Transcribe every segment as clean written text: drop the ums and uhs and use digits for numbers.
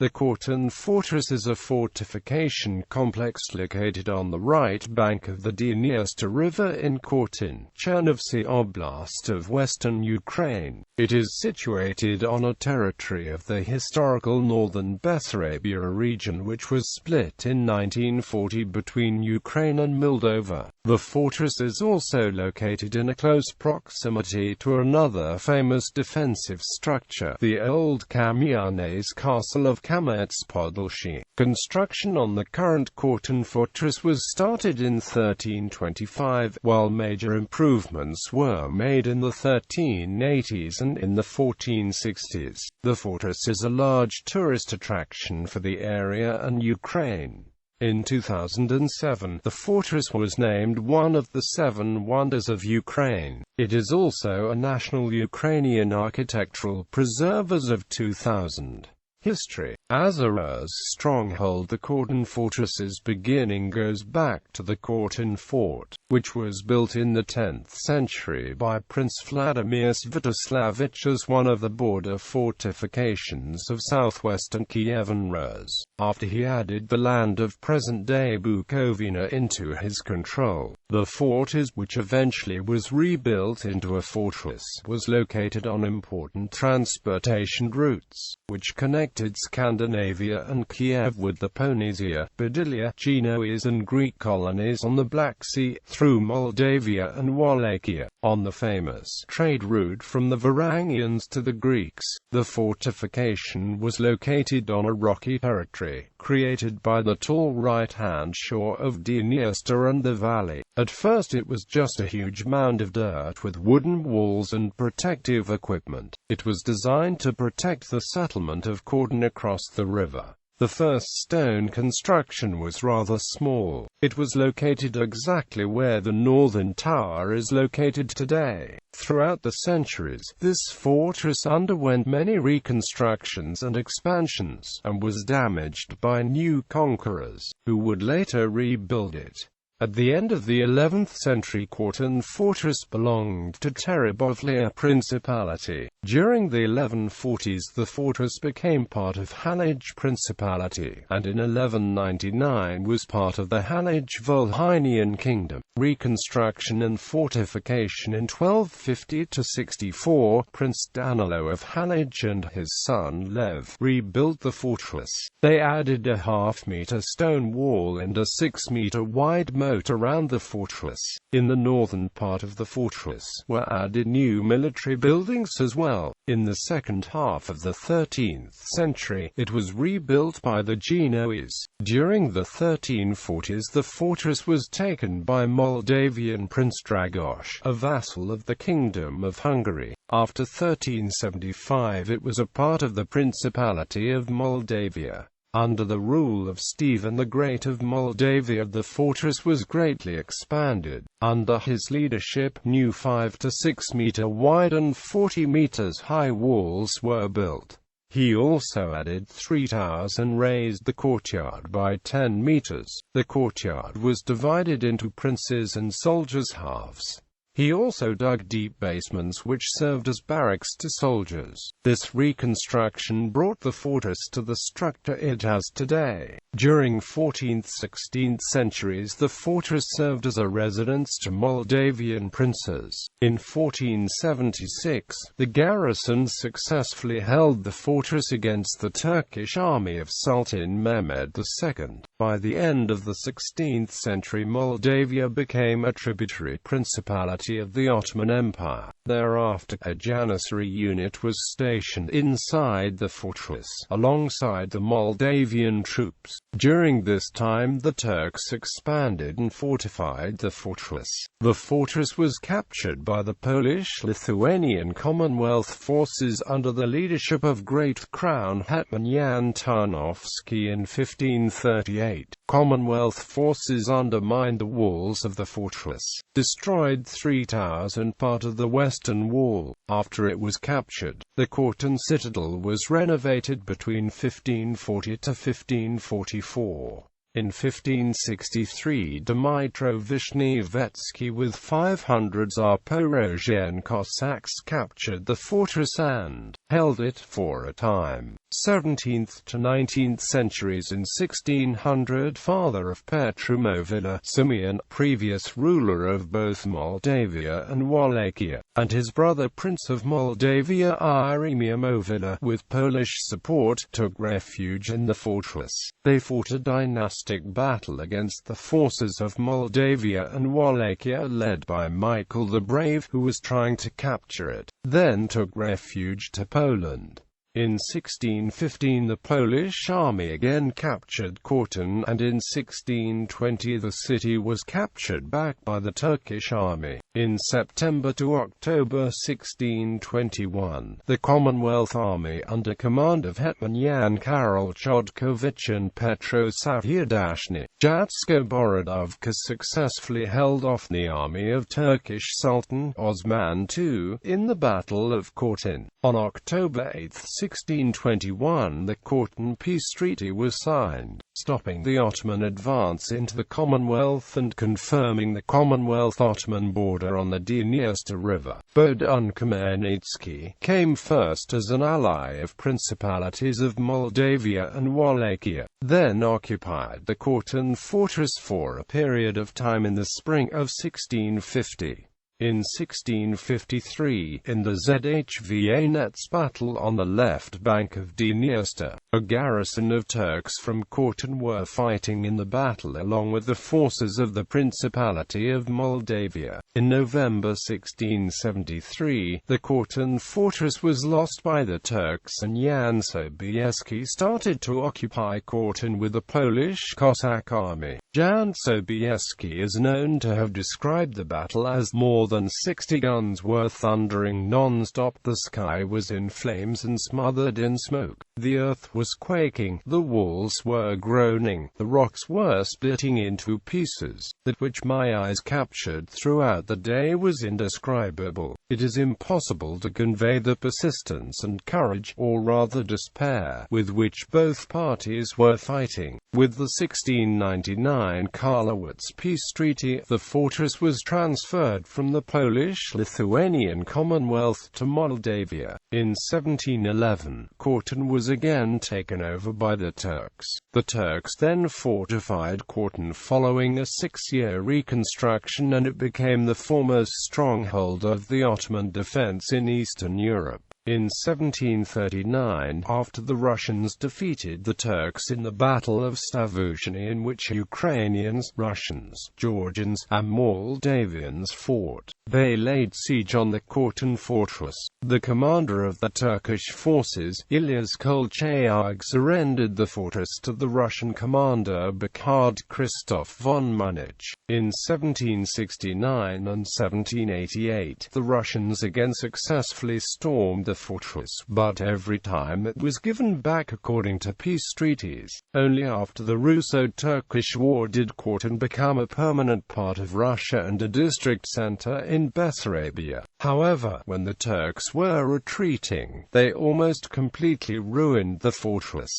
The Khotyn Fortress is a fortification complex located on the right bank of the Dniester River in Khotyn, Chernivtsi Oblast of western Ukraine. It is situated on a territory of the historical northern Bessarabia region which was split in 1940 between Ukraine and Moldova. The fortress is also located in a close proximity to another famous defensive structure, the old Kam'yanets castle of Kamianets-Podilskyi. Construction on the current Khotyn Fortress was started in 1325, while major improvements were made in the 1380s and in the 1460s. The fortress is a large tourist attraction for the area and Ukraine. In 2007, the fortress was named one of the 7 wonders of Ukraine. It is also a national Ukrainian architectural preservers of 2000. History. As a Rus stronghold, the Khotyn Fortress's beginning goes back to the Khotyn Fort, which was built in the 10th century by Prince Vladimir Sviatoslavich as one of the border fortifications of southwestern Kievan Rus, after he added the land of present-day Bukovina into his control. The fort, which eventually was rebuilt into a fortress, was located on important transportation routes, which connected Scandinavia and Kiev with the Ponisia, Podilskyi, Genoese and Greek colonies on the Black Sea, through Moldavia and Wallachia, on the famous trade route from the Varangians to the Greeks. The fortification was located on a rocky territory, created by the tall right-hand shore of Dniester and the valley. At first it was just a huge mound of dirt with wooden walls and protective equipment. It was designed to protect the settlement of Khotyn across the river. The first stone construction was rather small. It was located exactly where the northern tower is located today. Throughout the centuries, this fortress underwent many reconstructions and expansions, and was damaged by new conquerors, who would later rebuild it. At the end of the 11th century, Khotyn Fortress belonged to Chernihiv Principality. During the 1140s the fortress became part of Halych Principality, and in 1199 was part of the Halych-Volhynian Kingdom. Reconstruction and fortification. In 1250–64, Prince Danilo of Halych and his son Lev rebuilt the fortress. They added a half-meter stone wall and a 6-meter wide moat around the fortress. In the northern part of the fortress were added new military buildings as well. In the second half of the 13th century, it was rebuilt by the Genoese. During the 1340s the fortress was taken by Moldavian Prince Dragos, a vassal of the Kingdom of Hungary. After 1375 it was a part of the Principality of Moldavia. Under the rule of Stephen the Great of Moldavia, the fortress was greatly expanded. Under his leadership, new 5 to 6 meter wide and 40 meters high walls were built. He also added 3 towers and raised the courtyard by 10 meters. The courtyard was divided into princes' and soldiers' halves. He also dug deep basements which served as barracks to soldiers. This reconstruction brought the fortress to the structure it has today. During 14th–16th centuries the fortress served as a residence to Moldavian princes. In 1476, the garrison successfully held the fortress against the Turkish army of Sultan Mehmed II. By the end of the 16th century, Moldavia became a tributary principality of the Ottoman Empire. Thereafter, a Janissary unit was stationed inside the fortress, alongside the Moldavian troops. During this time the Turks expanded and fortified the fortress. The fortress was captured by the Polish-Lithuanian Commonwealth forces under the leadership of Great Crown Hetman Jan Tarnowski in 1538. Commonwealth forces undermined the walls of the fortress, destroyed 3 towers and part of the western wall. After it was captured, the Khotyn citadel was renovated between 1540 to 1544. In 1563 Dmytro Vishnevetsky with 500 Zaporozhian Cossacks captured the fortress and held it for a time. 17th to 19th centuries. In 1600, father of Petrumovila, Simeon, previous ruler of both Moldavia and Wallachia, and his brother Prince of Moldavia Iremiomovila, with Polish support, took refuge in the fortress. They fought a dynastic battle against the forces of Moldavia and Wallachia led by Michael the Brave, who was trying to capture it, then took refuge to Poland. In 1615 the Polish army again captured Khotyn, and in 1620 the city was captured back by the Turkish army. In September to October 1621, the Commonwealth Army under command of Hetman Jan Karol Chodkowicz and Petro Saviadashny Jatsko-Borodovka successfully held off the army of Turkish Sultan Osman II in the Battle of Khotyn. On October 8, 1621, the Khotyn Peace Treaty was signed, stopping the Ottoman advance into the Commonwealth and confirming the Commonwealth-Ottoman border on the Dniester River. Khotyn Kamianets came first as an ally of principalities of Moldavia and Wallachia, then occupied the Khotyn Fortress for a period of time in the spring of 1650. In 1653, in the Zhvyanets battle on the left bank of Dniester, a garrison of Turks from Khotyn were fighting in the battle along with the forces of the Principality of Moldavia. In November 1673, the Khotyn Fortress was lost by the Turks and Jan Sobieski started to occupy Khotyn with the Polish Cossack army. Jan Sobieski is known to have described the battle as more than 60 guns were thundering non-stop. The sky was in flames and smothered in smoke. The earth was quaking, the walls were groaning, the rocks were splitting into pieces. That which my eyes captured throughout the day was indescribable. It is impossible to convey the persistence and courage, or rather despair, with which both parties were fighting. With the 1699 Karlowitz Peace Treaty, the fortress was transferred from the Polish-Lithuanian Commonwealth to Moldavia. In 1711, Khotyn was again taken over by the Turks. The Turks then fortified Khotyn following a 6-year reconstruction, and it became the foremost stronghold of the Ottoman defense in Eastern Europe. In 1739, after the Russians defeated the Turks in the Battle of Stavuzhny, in which Ukrainians, Russians, Georgians, and Moldavians fought, they laid siege on the Khotyn Fortress. The commander of the Turkish forces, Ilyas Kolchayag, surrendered the fortress to the Russian commander Bernhard Christoph von Munich. In 1769 and 1788, the Russians again successfully stormed the fortress, but every time it was given back according to peace treaties. Only after the Russo-Turkish War did Khotyn become a permanent part of Russia and a district center in Bessarabia. However, when the Turks were retreating, they almost completely ruined the fortress.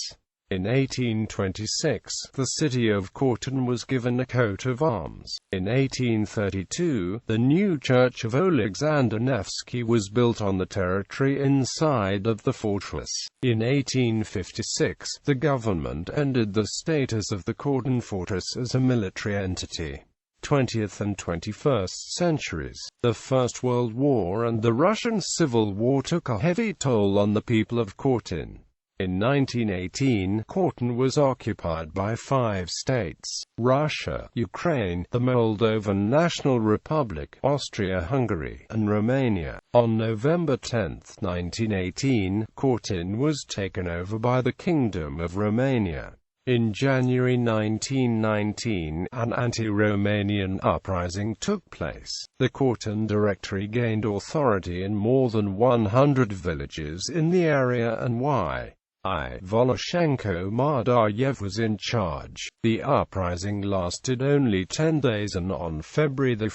In 1826, the city of Khotyn was given a coat of arms. In 1832, the new church of Alexander Nevsky was built on the territory inside of the fortress. In 1856, the government ended the status of the Khotyn Fortress as a military entity. 20th and 21st centuries. The First World War and the Russian Civil War took a heavy toll on the people of Khotyn. In 1918, Khotyn was occupied by 5 states: Russia, Ukraine, the Moldovan National Republic, Austria-Hungary, and Romania. On November 10, 1918, Khotyn was taken over by the Kingdom of Romania. In January 1919, an anti-Romanian uprising took place. The Khotyn Directory gained authority in more than 100 villages in the area, and Voloshenko Mardayev was in charge. The uprising lasted only 10 days, and on February 1,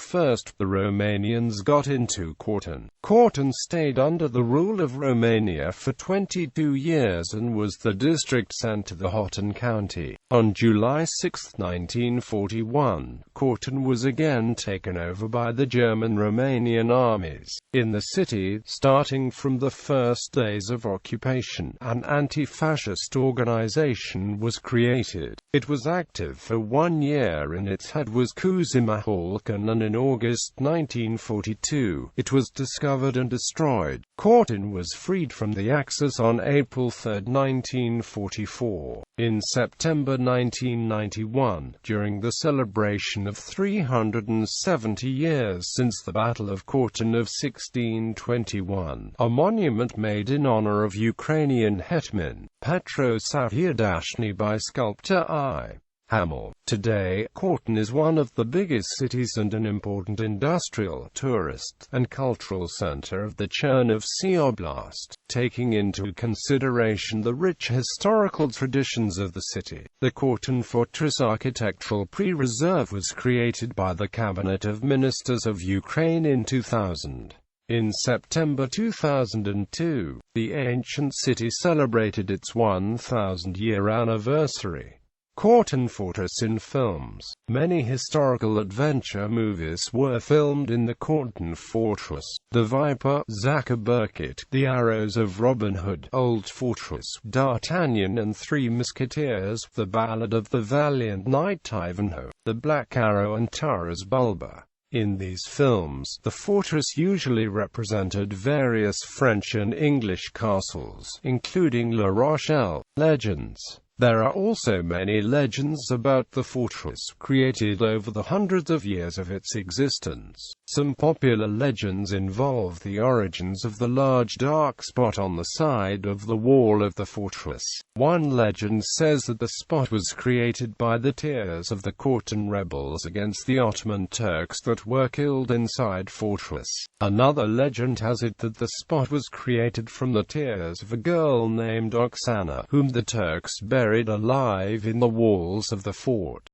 the Romanians got into Khotyn. Khotyn stayed under the rule of Romania for 22 years and was the district center of the Khotyn County. On July 6, 1941, Khotyn was again taken over by the German-Romanian armies. In the city, starting from the first days of occupation, an anti anti-fascist organization was created. It was active for 1 year and its head was Kuzma Halkan, and in August 1942, it was discovered and destroyed. Khotyn was freed from the Axis on April 3, 1944. In September 1991, during the celebration of 370 years since the Battle of Khotyn of 1621, a monument made in honor of Ukrainian hetman Petro Satyadashny by sculptor I. Hamel. Today, Khotyn is one of the biggest cities and an important industrial, tourist, and cultural center of the Chernivtsi Oblast, taking into consideration the rich historical traditions of the city. The Khotyn Fortress architectural pre-reserve was created by the Cabinet of Ministers of Ukraine in 2000. In September 2002, the ancient city celebrated its 1,000-year anniversary. Khotyn Fortress in films. Many historical adventure movies were filmed in the Khotyn Fortress. The Viper, Zachaburkit, The Arrows of Robin Hood, Old Fortress, D'Artagnan and Three Musketeers, The Ballad of the Valiant Knight Ivanhoe, The Black Arrow and Taras Bulba. In these films, the fortress usually represented various French and English castles, including La Rochelle. Legends. There are also many legends about the fortress, created over the hundreds of years of its existence. Some popular legends involve the origins of the large dark spot on the side of the wall of the fortress. One legend says that the spot was created by the tears of the Khotyn rebels against the Ottoman Turks that were killed inside fortress. Another legend has it that the spot was created from the tears of a girl named Oksana, whom the Turks buried alive in the walls of the fort.